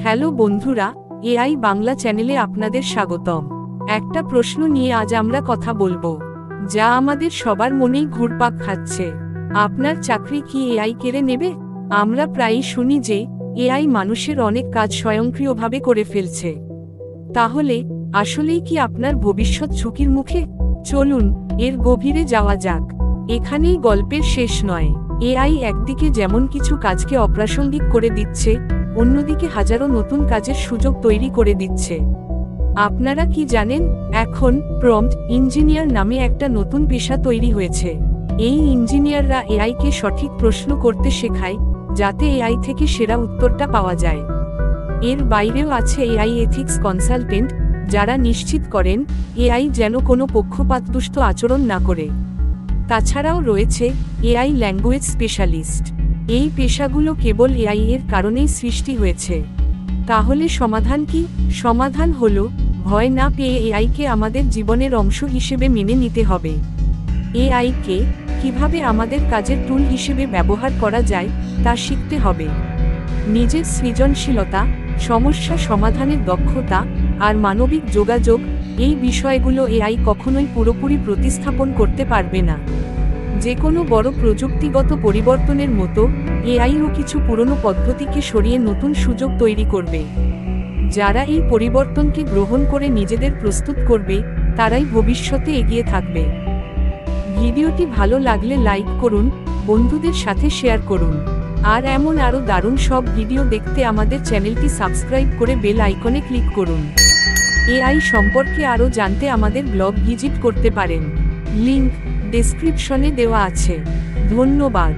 Hello বন্ধুরা, AI Bangla চ্যানেলে আপনাদের স্বাগতম। একটা প্রশ্ন নিয়ে আজ আমরা কথা বলবো, যা আমাদের সবার মনেই ঘুরপাক খাচ্ছে। আপনার চাকরি কি এআই কেড়ে নেবে? আমরা প্রায়ই শুনি যে এআই মানুষের অনেক কাজ স্বয়ংক্রিয়ভাবে করে ফেলছে। তাহলে আসলেই কি আপনার ভবিষ্যৎ ঝুঁকির মুখে? চলুন এর গভীরে যাওয়া যাক। এখানেই গল্পের শেষ নয়। এআই একদিকে যেমন কিছু কাজকে অপ্রাসঙ্গিক করে দিচ্ছে, অন্যদিকে হাজারো নতুন কাজের সুযোগ তৈরি করে দিচ্ছে। আপনারা কি জানেন, এখন প্রম্পট ইঞ্জিনিয়ার নামে একটা নতুন পেশা তৈরি হয়েছে। এই ইঞ্জিনিয়াররা এআইকে সঠিক প্রশ্ন করতে শেখায়, যাতে এআই থেকে সেরা উত্তরটা পাওয়া যায়। এর বাইরেও আছে এআই এথিক্স কনসালটেন্ট, যারা নিশ্চিত করেন এআই যেন কোনো পক্ষপাতদুষ্ট আচরণ না করে। তাছাড়াও রয়েছে এআই ল্যাঙ্গুয়েজ স্পেশালিস্ট। এই পেশাগুলো কেবল এআই এর কারণেই সৃষ্টি হয়েছে। তাহলে সমাধান কি? সমাধান হলো, ভয় না পেয়ে এআইকে আমাদের জীবনের অংশ হিসেবে মেনে নিতে হবে। এআইকে কিভাবে আমাদের কাজের টুল হিসেবে ব্যবহার করা যায় তা শিখতে হবে। নিজের সৃজনশীলতা, সমস্যা সমাধানের দক্ষতা আর মানবিক যোগাযোগ, এই বিষয়গুলো এআই কখনোই পুরোপুরি প্রতিস্থাপন করতে পারবে না। যে কোনো বড় প্রযুক্তিগত পরিবর্তনের মতো এআইও কিছু পুরনো পদ্ধতিকে সরিয়ে নতুন সুযোগ তৈরি করবে। যারা এই পরিবর্তনকে গ্রহণ করে নিজেদের প্রস্তুত করবে, তারাই ভবিষ্যতে এগিয়ে থাকবে। ভিডিওটি ভালো লাগলে লাইক করুন, বন্ধুদের সাথে শেয়ার করুন, আর এমন আরও দারুণ সব ভিডিও দেখতে আমাদের চ্যানেলটি সাবস্ক্রাইব করে বেল আইকনে ক্লিক করুন। এআই সম্পর্কে আরও জানতে আমাদের ব্লগ ভিজিট করতে পারেন। লিংক ডেসক্রিপশনে দেওয়া আছে। ধন্যবাদ।